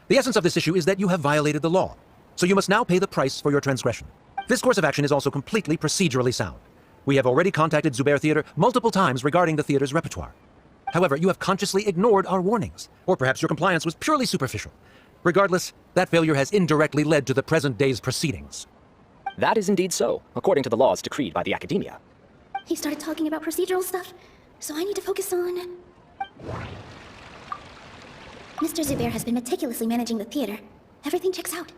The essence of this issue is that you have violated the law, so you must now pay the price for your transgression. This course of action is also completely procedurally sound. We have already contacted Zubair Theater multiple times regarding the theater's repertoire. However, you have consciously ignored our warnings, or perhaps your compliance was purely superficial. Regardless, that failure has indirectly led to the present day's proceedings. That is indeed so, according to the laws decreed by the Academia. He started talking about procedural stuff, so I need to focus on... Mr. Zubair has been meticulously managing the theater. Everything checks out.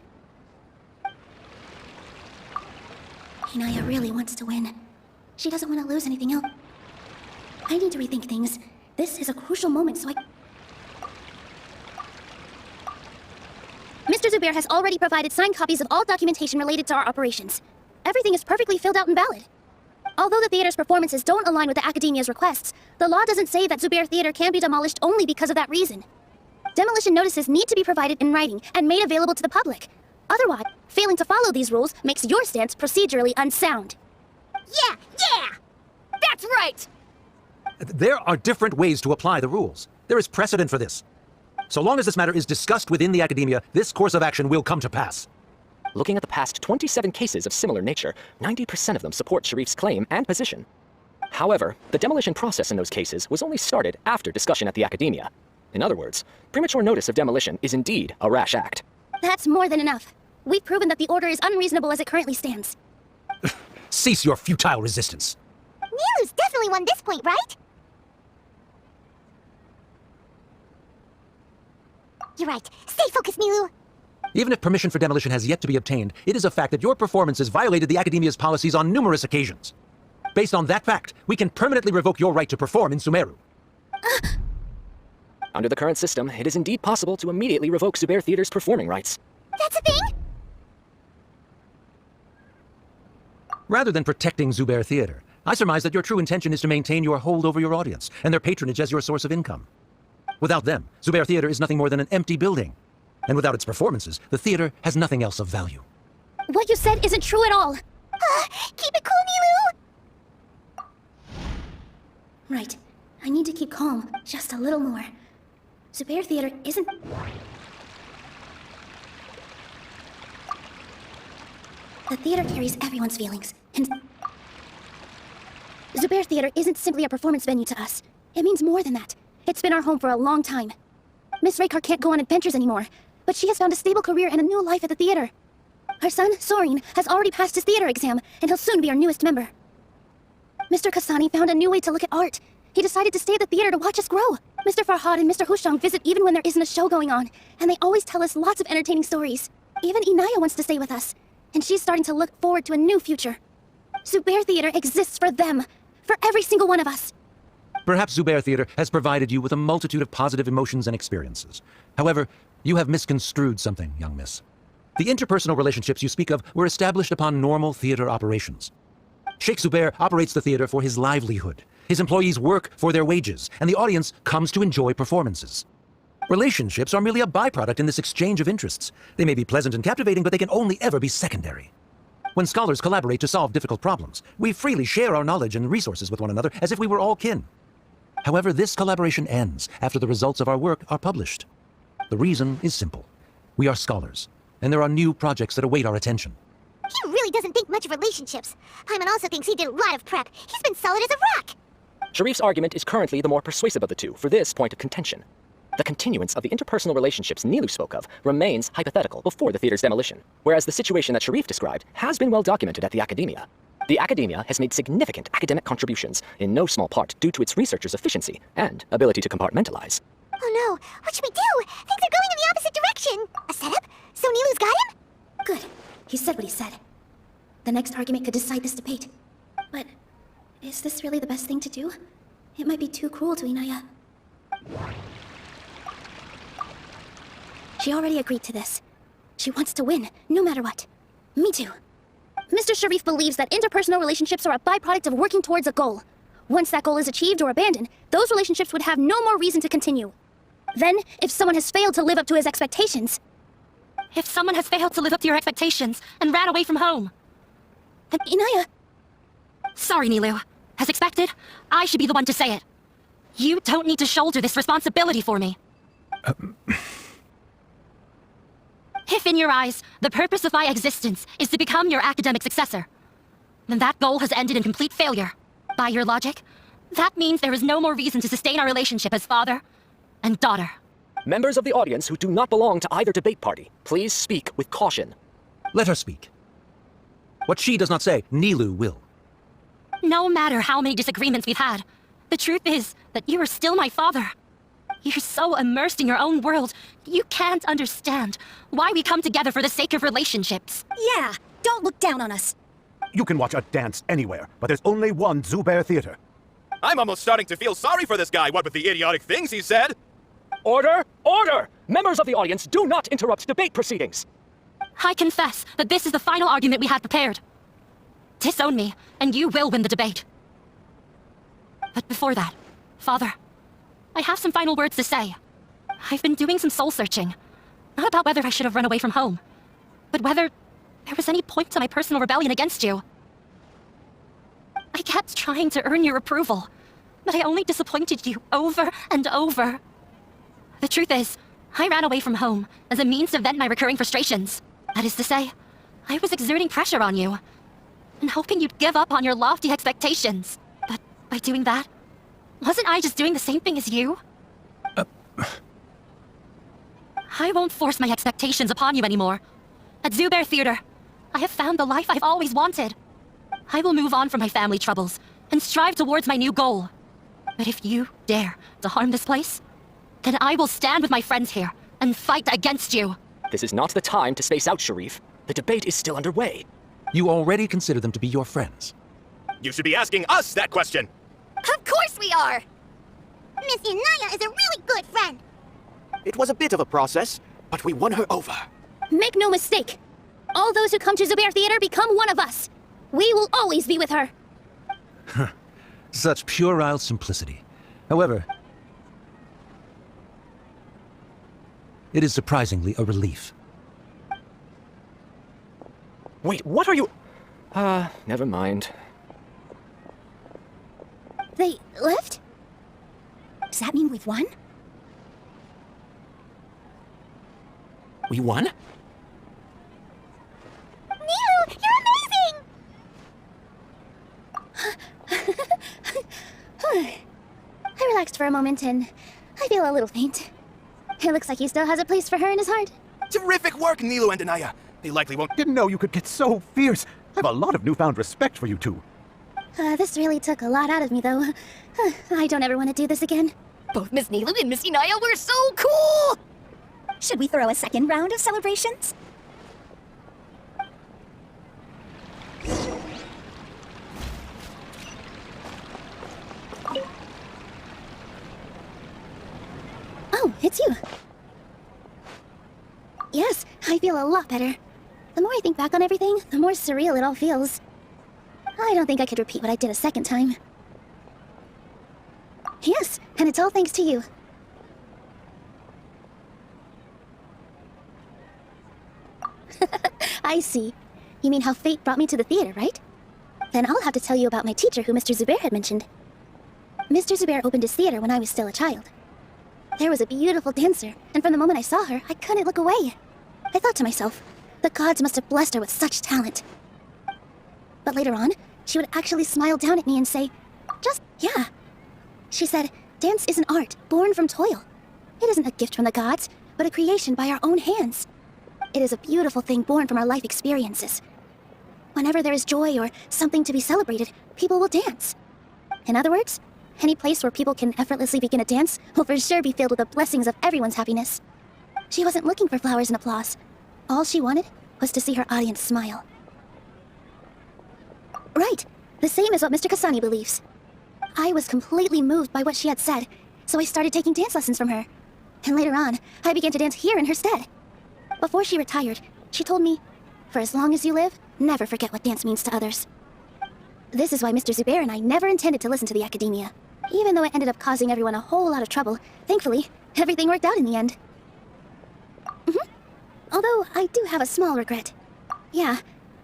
Inaya really wants to win. She doesn't want to lose anything else. I need to rethink things. This is a crucial moment, so Mr. Zubair has already provided signed copies of all documentation related to our operations. Everything is perfectly filled out and valid. Although the theater's performances don't align with the Academia's requests, the law doesn't say that Zubair Theater can be demolished only because of that reason. Demolition notices need to be provided in writing and made available to the public. Otherwise, failing to follow these rules makes your stance procedurally unsound. Yeah! That's right! There are different ways to apply the rules. There is precedent for this. So long as this matter is discussed within the Academia, this course of action will come to pass. Looking at the past 27 cases of similar nature, 90% of them support Sharif's claim and position. However, the demolition process in those cases was only started after discussion at the Academia. In other words, premature notice of demolition is indeed a rash act. That's more than enough. We've proven that the order is unreasonable as it currently stands. Cease your futile resistance. Nilu's definitely won this point, right? You're right. Stay focused, Nilu. Even if permission for demolition has yet to be obtained, it is a fact that your performances violated the Academia's policies on numerous occasions. Based on that fact, we can permanently revoke your right to perform in Sumeru. Under the current system, it is indeed possible to immediately revoke Zubair Theater's performing rights. That's a thing? Rather than protecting Zubair Theater, I surmise that your true intention is to maintain your hold over your audience and their patronage as your source of income. Without them, Zubair Theater is nothing more than an empty building. And without its performances, the theater has nothing else of value. What you said isn't true at all. Keep it cool, Nilu! Right. I need to keep calm, just a little more. Zubair Theater isn't... The theater carries everyone's feelings, and... Zubair Theater isn't simply a performance venue to us. It means more than that. It's been our home for a long time. Miss Raykar can't go on adventures anymore, but she has found a stable career and a new life at the theater. Her son, Sorin, has already passed his theater exam, and he'll soon be our newest member. Mr. Kasani found a new way to look at art, He decided to stay at the theater to watch us grow. Mr. Farhad and Mr. Hushang visit even when there isn't a show going on, and they always tell us lots of entertaining stories. Even Inaya wants to stay with us, and she's starting to look forward to a new future. Zubair Theater exists for them, for every single one of us. Perhaps Zubair Theater has provided you with a multitude of positive emotions and experiences. However, you have misconstrued something, young miss. The interpersonal relationships you speak of were established upon normal theater operations. Sheikh Zubair operates the theater for his livelihood. His employees work for their wages, and the audience comes to enjoy performances. Relationships are merely a byproduct in this exchange of interests. They may be pleasant and captivating, but they can only ever be secondary. When scholars collaborate to solve difficult problems, we freely share our knowledge and resources with one another as if we were all kin. However, this collaboration ends after the results of our work are published. The reason is simple. We are scholars, and there are new projects that await our attention. He really doesn't think much of relationships. Hyman also thinks he did a lot of prep. He's been solid as a rock. Sharif's argument is currently the more persuasive of the two for this point of contention. The continuance of the interpersonal relationships Nilu spoke of remains hypothetical before the theater's demolition, whereas the situation that Sharif described has been well documented at the Academia. The Academia has made significant academic contributions, in no small part due to its researchers' efficiency and ability to compartmentalize. Oh no, what should we do? Things are going in the opposite direction. A setup? So Nilu's got him? Good. He said what he said. The next argument could decide this debate. But is this really the best thing to do? It might be too cruel to Inaya. She already agreed to this. She wants to win, no matter what. Me too. Mr. Sharif believes that interpersonal relationships are a byproduct of working towards a goal. Once that goal is achieved or abandoned, those relationships would have no more reason to continue. Then, if someone has failed to live up to his expectations... If someone has failed to live up to your expectations and ran away from home... Then Inaya... Sorry, Nilu. As expected, I should be the one to say it. You don't need to shoulder this responsibility for me. If in your eyes, the purpose of my existence is to become your academic successor, then that goal has ended in complete failure. By your logic, that means there is no more reason to sustain our relationship as father and daughter. Members of the audience who do not belong to either debate party, please speak with caution. Let her speak. What she does not say, Nilu will. No matter how many disagreements we've had, the truth is that you are still my father. You're so immersed in your own world, you can't understand why we come together for the sake of relationships. Yeah, don't look down on us. You can watch a dance anywhere, but there's only one Zubair Theater. I'm almost starting to feel sorry for this guy, what with the idiotic things he said. Order! Order! Members of the audience, do not interrupt debate proceedings. I confess that this is the final argument we had prepared. Disown me, and you will win the debate. But before that, Father, I have some final words to say. I've been doing some soul-searching. Not about whether I should have run away from home, but whether there was any point to my personal rebellion against you. I kept trying to earn your approval, but I only disappointed you over and over. The truth is, I ran away from home as a means to vent my recurring frustrations. That is to say, I was exerting pressure on you, and hoping you'd give up on your lofty expectations. But by doing that, wasn't I just doing the same thing as you? I won't force my expectations upon you anymore. At Zubair Theater, I have found the life I've always wanted. I will move on from my family troubles and strive towards my new goal. But if you dare to harm this place, then I will stand with my friends here and fight against you. This is not the time to space out, Sharif. The debate is still underway. You already consider them to be your friends. You should be asking us that question. Of course we are! Miss Inaya is a really good friend. It was a bit of a process, but we won her over. Make no mistake. All those who come to Zubair Theater become one of us. We will always be with her. Such puerile simplicity. However, it is surprisingly a relief. Wait, what are you... never mind. They left? Does that mean we've won? We won? Nilu, you're amazing! I relaxed for a moment and I feel a little faint. It looks like he still has a place for her in his heart. Terrific work, Nilu and Anaya. They likely won't... Didn't know you could get so fierce. I have a lot of newfound respect for you two. This really took a lot out of me, though. I don't ever want to do this again. Both Miss Nilou and Miss Inaya were so cool! Should we throw a second round of celebrations? Oh, it's you. Yes, I feel a lot better. The more I think back on everything, the more surreal it all feels. I don't think I could repeat what I did a second time. Yes, and it's all thanks to you. I see. You mean how fate brought me to the theater, right? Then I'll have to tell you about my teacher who Mr. Zubair had mentioned. Mr. Zubair opened his theater when I was still a child. There was a beautiful dancer, and from the moment I saw her, I couldn't look away. I thought to myself, the gods must have blessed her with such talent. But later on, she would actually smile down at me and say, yeah. She said, dance is an art born from toil. It isn't a gift from the gods, but a creation by our own hands. It is a beautiful thing born from our life experiences. Whenever there is joy or something to be celebrated, people will dance. In other words, any place where people can effortlessly begin a dance will for sure be filled with the blessings of everyone's happiness. She wasn't looking for flowers and applause. All she wanted was to see her audience smile. Right, the same as what Mr. Kasani believes. I was completely moved by what she had said, so I started taking dance lessons from her. And later on, I began to dance here in her stead. Before she retired, she told me, for as long as you live, never forget what dance means to others. This is why Mr. Zubair and I never intended to listen to the academia. Even though it ended up causing everyone a whole lot of trouble, thankfully, everything worked out in the end. Although, I do have a small regret. Yeah,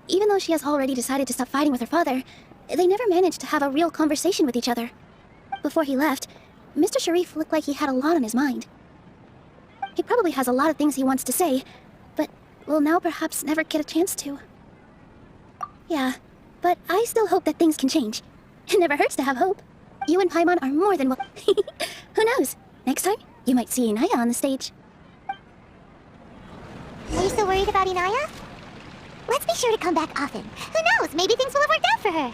even though she has already decided to stop fighting with her father, they never managed to have a real conversation with each other. Before he left, Mr. Sharif looked like he had a lot on his mind. He probably has a lot of things he wants to say, but will now perhaps never get a chance to. Yeah, but I still hope that things can change. It never hurts to have hope. You and Paimon are more than Who knows? Next time, you might see Inaya on the stage. Are you still worried about Inaya? Let's be sure to come back often. Who knows? Maybe things will have worked out for her.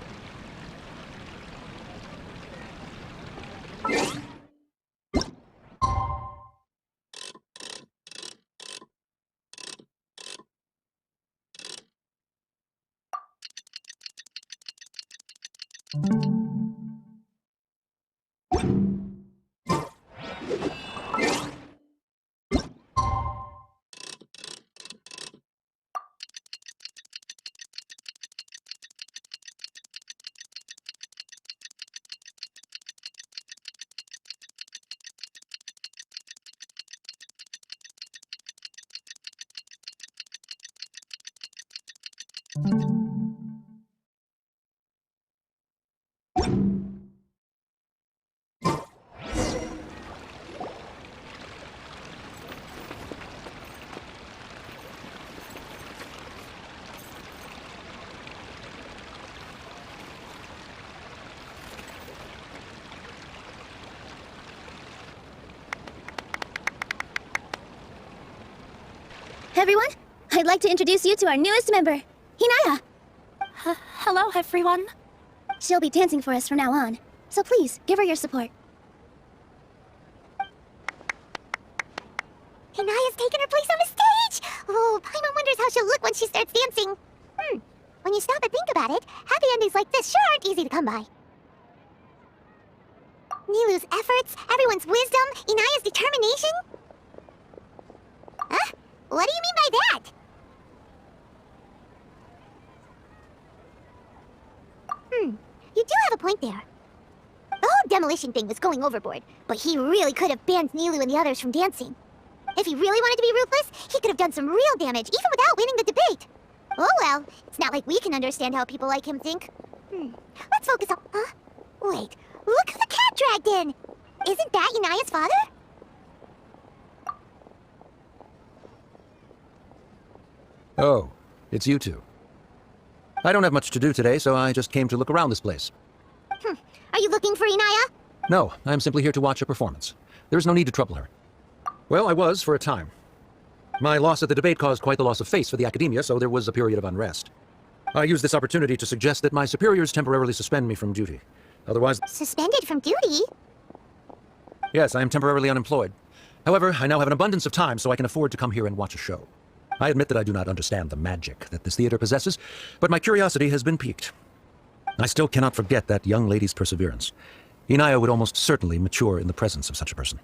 Everyone, I'd like to introduce you to our newest member, Inaya. Hello, everyone. She'll be dancing for us from now on, so please, give her your support. Inaya's taken her place on the stage! Oh, Paimon wonders how she'll look when she starts dancing. When you stop and think about it, happy endings like this sure aren't easy to come by. Nilou's efforts, everyone's wisdom, Inaya's determination? Huh? What do you mean by that? You do have a point there. The whole demolition thing was going overboard, but he really could have banned Nilou and the others from dancing. If he really wanted to be ruthless, he could have done some real damage, even without winning the debate. Oh well, it's not like we can understand how people like him think. Let's focus on... Wait, look who the cat dragged in! Isn't that Inaya's father? Oh, it's you two. I don't have much to do today, so I just came to look around this place. Are you looking for Inaya? No, I'm simply here to watch a performance. There is no need to trouble her. Well, I was for a time. My loss at the debate caused quite the loss of face for the academia, so there was a period of unrest. I use this opportunity to suggest that my superiors temporarily suspend me from duty. Otherwise... Suspended from duty? Yes, I am temporarily unemployed. However, I now have an abundance of time, so I can afford to come here and watch a show. I admit that I do not understand the magic that this theater possesses, but my curiosity has been piqued. I still cannot forget that young lady's perseverance. Inaya would almost certainly mature in the presence of such a person.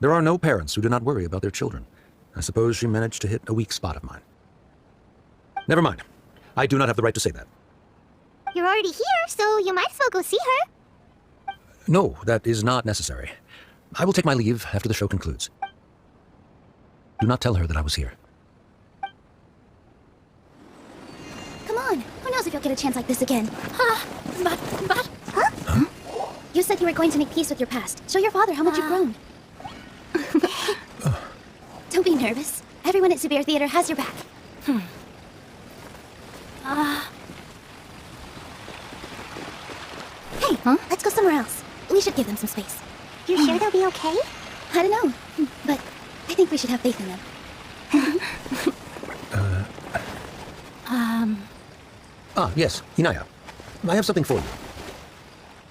There are no parents who do not worry about their children. I suppose she managed to hit a weak spot of mine. Never mind. I do not have the right to say that. You're already here, so you might as well go see her. No, that is not necessary. I will take my leave after the show concludes. Do not tell her that I was here. Come on. Who knows if you'll get a chance like this again? But... Huh? You said you were going to make peace with your past. Show your father how much you've grown. Don't be nervous. Everyone at Zubair Theater has your back. Hey, let's go somewhere else. We should give them some space. You sure they'll be okay? I don't know, but I think we should have faith in them. Yes, Inaya. I have something for you.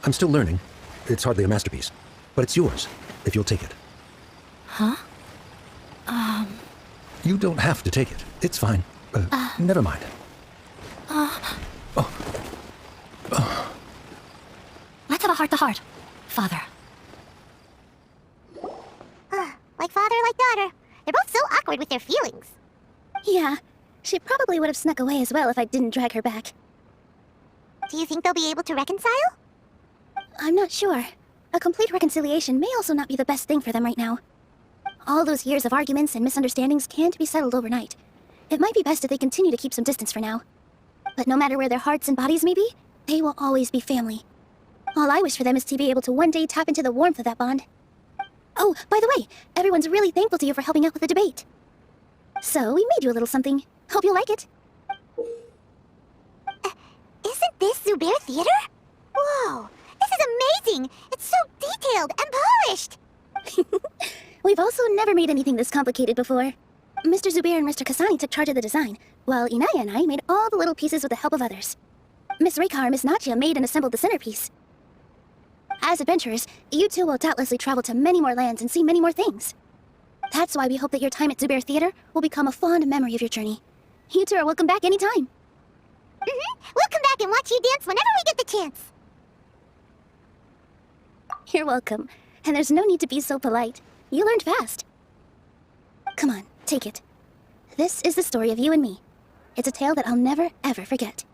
I'm still learning. It's hardly a masterpiece, but it's yours, if you'll take it. Huh? You don't have to take it. It's fine. Never mind. Let's have a heart-to-heart, Father. Like father, like daughter. They're both so awkward with their feelings. Yeah, she probably would have snuck away as well if I didn't drag her back. Do you think they'll be able to reconcile? I'm not sure. A complete reconciliation may also not be the best thing for them right now. All those years of arguments and misunderstandings can't be settled overnight. It might be best if they continue to keep some distance for now. But no matter where their hearts and bodies may be, they will always be family. All I wish for them is to be able to one day tap into the warmth of that bond. Oh, by the way, everyone's really thankful to you for helping out with the debate. So, we made you a little something. Hope you like it. Isn't this Zubair Theater? Whoa, this is amazing! It's so detailed and polished! We've also never made anything this complicated before. Mr. Zubair and Mr. Kasani took charge of the design, while Inaya and I made all the little pieces with the help of others. Miss Reika and Miss Nachia made and assembled the centerpiece. As adventurers, you two will doubtlessly travel to many more lands and see many more things. That's why we hope that your time at Zubair Theater will become a fond memory of your journey. You two are welcome back anytime. We'll come back and watch you dance whenever we get the chance. You're welcome. And there's no need to be so polite. You learned fast. Come on, take it. This is the story of you and me. It's a tale that I'll never, ever forget.